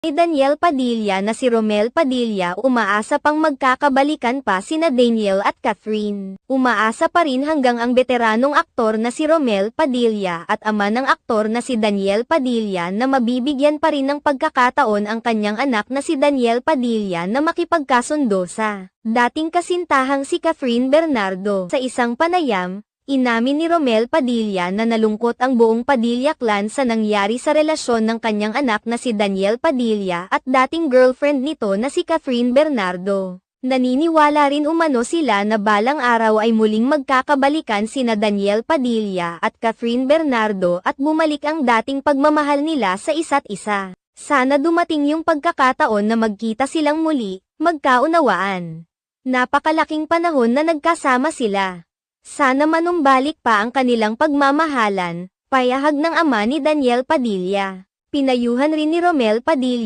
Ni Daniel Padilla na si Romel Padilla umaasa pang magkakabalikan pa sina Daniel at Catherine. Umaasa pa rin hanggang ang veteranong aktor na si Romel Padilla at ama ng aktor na si Daniel Padilla na mabibigyan pa rin ng pagkakataon ang kanyang anak na si Daniel Padilla na makipagkasundo sa dating kasintahang si Catherine Bernardo. Sa isang panayam, inamin ni Romel Padilla na nalungkot ang buong Padilla clan sa nangyari sa relasyon ng kanyang anak na si Daniel Padilla at dating girlfriend nito na si Catherine Bernardo. Naniniwala rin umano sila na balang araw ay muling magkakabalikan sina Daniel Padilla at Catherine Bernardo at bumalik ang dating pagmamahal nila sa isa't isa. Sana dumating yung pagkakataon na magkita silang muli, magkaunawaan. Napakalaking panahon na nagkasama sila. Sana manumbalik pa ang kanilang pagmamahalan, payahag ng ama ni Daniel Padilla. Pinayuhan rin ni Romel Padilla